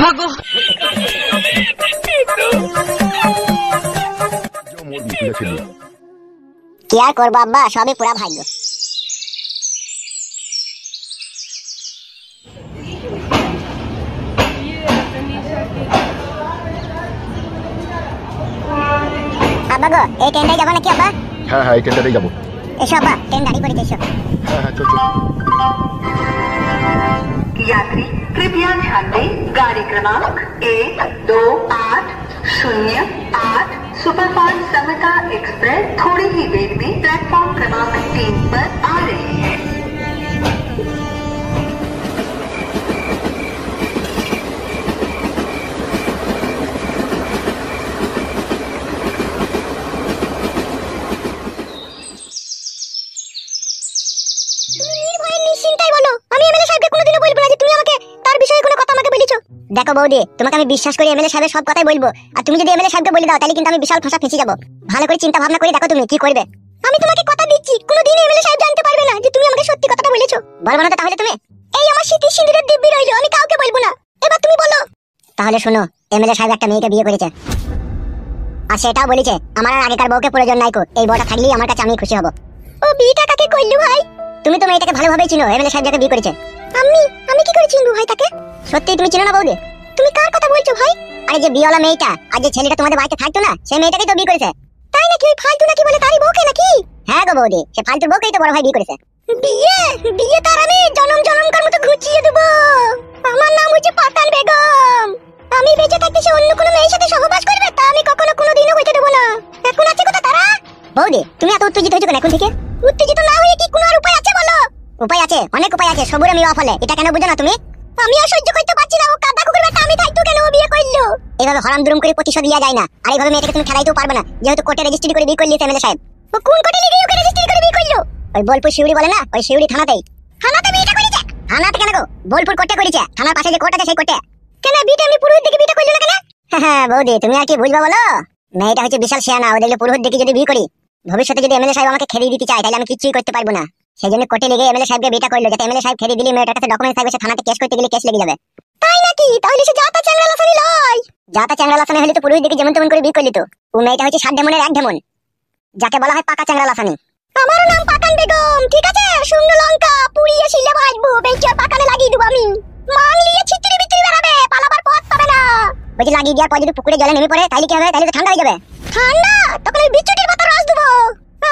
ভাগো। কি আর করবো আব্বা, সবই পুরা ভাগ্য। আব্বা গো, এই ট্রেনটাই যাবো নাকি আব্বা? হ্যাঁ হ্যাঁ, এই ট্রেনটাতেই যাবো। এসো আব্বা, ট্রেন দাঁড়িয়ে পড়েছে, এসো। হ্যাঁ হ্যাঁ, চল চল। यात्री कृपया ध्यान दें, गाड़ी क्रमांक 1280 सुपरफास्ट समता एक्सप्रेस थोड़ी ही देर में प्लेटफॉर्म क्रमांक 3 पर आ रही है। দেখো বৌদি, তোমাকে আমি বিশ্বাস করি এমএলএ সাহেবের সব কথাই বলবো, আর তুমি যদি এমএলএ সাহেবকে বলে দাও তাহলে কিন্তু আমি বিশাল ফাঁসা ফেঁসে যাবো। ভালো করে চিন্তা ভাবনা করে দেখো তুমি কি করবে। আমি তোমাকে কথা দিচ্ছি, কোনোদিন এমএলএ সাহেব জানতে পারবে না যে তুমি আমাকে সত্যি কথাটা বলেছো। বলবো না তো তাহলে তুমি? এই আমার স্মৃতি সিঁদুরের দিব্যি রইলো, আমি কাউকে বলবো না। এবার তুমি বলো। তাহলে শোনো, এমএলএ সাহেব একটা মেয়েকে বিয়ে করেছে, আর সেটাও বলেছে আমার আর আগেকার বউকে প্রয়োজন নাই কো, এই বউটা থাকলেই আমার কাছে আমি খুশি হব। ও বিয়েটা কাকে করলো ভাই? তুমি তো মেয়েটাকে ভালোভাবেই চিনো, এমএলএ সাহেব যাকে বিয়ে করেছে। আমি কি করে চিনবো ভাই তাকে? সত্যি তুমি চিনো না বৌদি? তুমি কার কথা বলছো ভাই? আরে যে বিয়েওয়ালা মেয়েটা আর যে ছেলেটা তোমাদের বাড়িতে থাকতো না, সেই মেয়েটাকেই তো বিয়ে করেছে। তাই নাকি? ওই ফালতু নাকি বলে তারই বউকে নাকি? হ্যাঁ গো বৌদি, সে ফালতুর বউকেই তো বড় ভাই বিয়ে করেছে। বিয়ে বিয়ে তার আমি জনম জনমকার মতো ঘুচিয়ে দেবো। আমার নাম হচ্ছে পাতান বেগম। আমি বেঁচে থাকতে সে অন্য কোনো মেয়ের সাথে সহবাস করবে তা আমি কখনো কোনোদিনও হইতে দেবো না। এখন আছে কথা তারা? বৌদি তুমি এত উত্তেজিত হয়েছো কেন এখন থেকে? উত্তেজিত না হয়ে কি কোনো আর উপায় আছে বলো? উপায় আছে, অনেক উপায় আছে, সবুরে মেওয়া ফলে। এটা কেন বুঝো না তুমি? আমি আর সহ্য করতে পারছি না, ও কাদা কুকুর বেটা আমি থাকতো কেন ও বিয়ে করলো? এইভাবে হরাম দুরুম করে প্রতিশোধ লিয়া যায় না, আর এইভাবে মেয়েটাকে তুমি খেলাইতেও পারবে না, যেহেতু কোর্টে রেজিস্ট্রি করে বিয়ে করলি এমএলএ সাহেব। ও কোন কোর্টে লিখে ওকে রেজিস্ট্রি করে বিয়ে করলো? ওই বোলপুর শিউড়ি বলে না, ওই শিউড়ি থানাতেই। থানাতে বিয়েটা করেছে? থানাতে কেন গো, বোলপুর কোর্টে করেছে, থানার পাশে যে কোর্ট আছে সেই কোর্টে। কেন বিয়েটা এমনি পুরোহিত দেখে বিয়েটা করলো না কেন? হ্যাঁ বৌদি তুমি আর কি বুঝবা বলো, মেয়েটা হচ্ছে বিশাল শিয়ানা, ও দেখলে পুরোহিত দেখে যদি বিয়ে করি, ভবিষ্যতে যদি এমএলএ সাহেব আমাকে খেদিয়ে দিতে চায় তাহলে আমি কিছুই করতে পারবো না। সেই জন্য কোর্টে লিখে এমএলএ সাহেবকে বিয়েটা করলো, যাতে এমএলএ সাহেব খেদিয়ে দিলে মেয়েটার কাছে ডকুমেন্টস থাকবে, সে থানাতে কেস করতে গেলে কেস লেগে যাবে। তাই নাকি? তাহলে সে জাতা চ্যাংড়া লাসানি লয়। জাতা চ্যাংড়া লাসানি হলে তো পুরোহিত দেখে যেমন তেমন করে বিয়ে করলি তো। ও মেয়েটা হচ্ছে 7 ডেমনের 1 ডেমন, যাকে বলা হয় পাকা চ্যাংড়া লাসানি। আমারও নাম পাকান বেগম, ঠিক আছে? শুকনো লঙ্কা পুড়িয়ে শিলে ভাজবো, বেঁচে পাকানে লাগিয়ে দেবো আমি। মাংলিয়ে ছিটরি বিটরি বেরাবে, পালাবার পথ পাবে না। ওই যে লাগিয়ে দেওয়ার পর যদি পুকুরে জলে নেমে পড়ে তাহলে কি হবে? তাহলে তো ঠান্ডা হয়ে যাবে। ঠান্ডা? তখন আমি বিচ্ছুটির পাতা রস দেবো।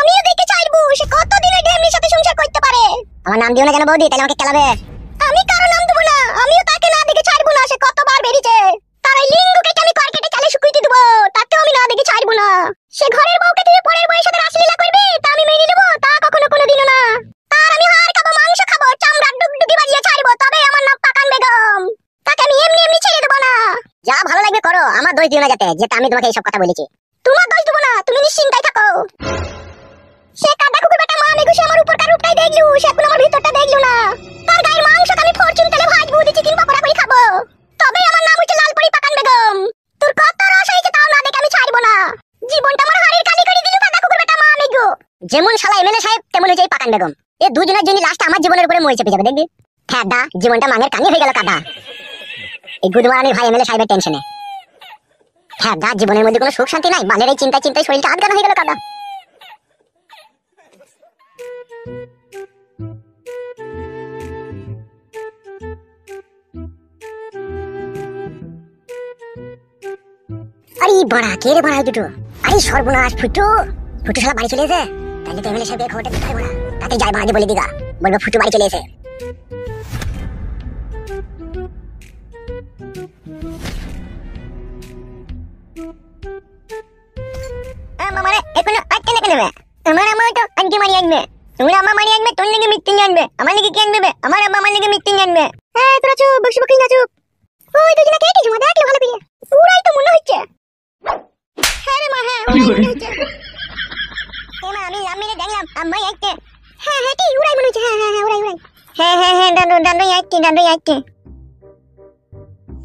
আমিও দেখে চাইবো সে কতদিন ওই ঢেমনির সাথে সংসার করতে পারে। আমার নাম দিও না যেন বৌদি, তাহলে আমাকে কেলাবে। আমি কারো নাম দেবো না, আমিও তাকে না দেখে ছাড়বো না, সে কতবার বেরিয়েছে। তার এই লিঙ্গকে আমি কর্কেটে চালে শুকিয়ে দেবো, তাতেও আমি না দেখে ছাড়বো না। সে ঘরের বউকে তুই পরের বউয়ের সাথে রাসলীলা করবে তা আমি মেনে নেবো, তা কখনো কোনোদিনও না। আর আমি হাড় খাবো, মাংস খাবো, চামড়ার ডুগডুগি বাজিয়ে ছাড়বো, তবে আমার নাম পাকান বেগম। তাকে আমি এমনি এমনি ছেড়ে দেবো না। যা ভালো লাগবে করো, আমার দোষ দিও না যাতে, যেটা আমি তোমাকে এইসব কথা বলেছি। তোমার দোষ দেবো না, তুমি নিশ্চিন্তায় থাকো। সে কাদা কুকুর বেটা মা মেঘুসে আমার উপরকার রূপটাই দেখলু, সে এখন আমার ভিতরটা দেখলু না। তার গায়ের মাংসকে আমি ফরচুন তেলে ভাজবো, দিয়ে চিকেন পকোড়া করে খাবো, তবে আমার নাম হচ্ছে লালপরি পাকান বেগম। তোর কত রস হয়েছে তাও না দেখে আমি ছাড়বো না। জীবনটা আমার হাড়ের কালি করে দিলু কাদা কুকুর বেটা মা মেঘু। যেমন শালা এমএলএ সাহেব তেমন হচ্ছে এই পাকান বেগম। এই দুজনের জন্য লাস্ট আমার জীবনের উপরে মরে চেপে যাবে দেখবি। হ্যাঁ দা, জীবনটা মাঙের কানি হয়ে গেল কাদা এই গুদমারানি ভাই এমএলএ সাহেবের টেনশনে। হ্যাঁ দা, জীবনের মধ্যে কোনো সুখ শান্তি নাই, বালের এই চিন্তায় চিন্তায় শরীরটা আটগান হয়ে গেল কাদা। আরে বড়া কে রে বড়া দুটো? আরে সর্বনাশ, ফুটু ফুটু শালা বাড়ি চলে এসে। তাহলে তো এমএলএ সাহেবকে খবরটা দিতে হবে না, তাতে যাই বাড়ি বলে দিগা, বলবো ফুটু বাড়ি চলে এসে। মামারে এখন আটকে না কেন? আমার আম্মা তো আন্টি মারি আনবে, তোমার আম্মা মারি আনবে, তোর লেগে মিটিং আনবে, আমার লেগে কি আনবে? আমার আম্মা আমার লেগে মিটিং আনবে। হ্যাঁ তোরা চুপ, বকশি বকলি না চুপ। ওই দুজনে কে কি জমা দেখলে ভালো করে, পুরাই তো মনে হচ্ছে। হ্যাঁ রে মা, হ্যাঁ ওরাই মনে হচ্ছে। মা আমি দেখলাম আম্মাই আইতে। হ্যাঁ হ্যাঁ ঠিক ওরাই মনে হচ্ছে। হ্যাঁ হ্যাঁ হ্যাঁ ওরাই। হ্যাঁ হ্যাঁ হ্যাঁ দাঁড়াই আইতে।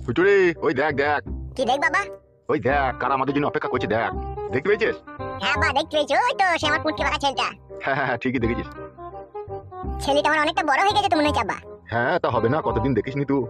ফুটুরে ওই দেখ দেখ। কি দেখ বাবা? ওই দেখ কারা আমাদের জন্য অপেক্ষা করছে, দেখ। দেখতে পেয়েছিস? হ্যাঁ বা দেখতে পেয়েছি, ওই তো সে আমার পুটকি বাঁকা ছেলেটা। হ্যাঁ হ্যাঁ ঠিকই দেখেছিস। ছেলেটা আমার অনেকটা বড় হয়ে গেছে তো মনে হচ্ছে আব্বা। হ্যাঁ তা হবে না, কতদিন দেখিসনি তুই।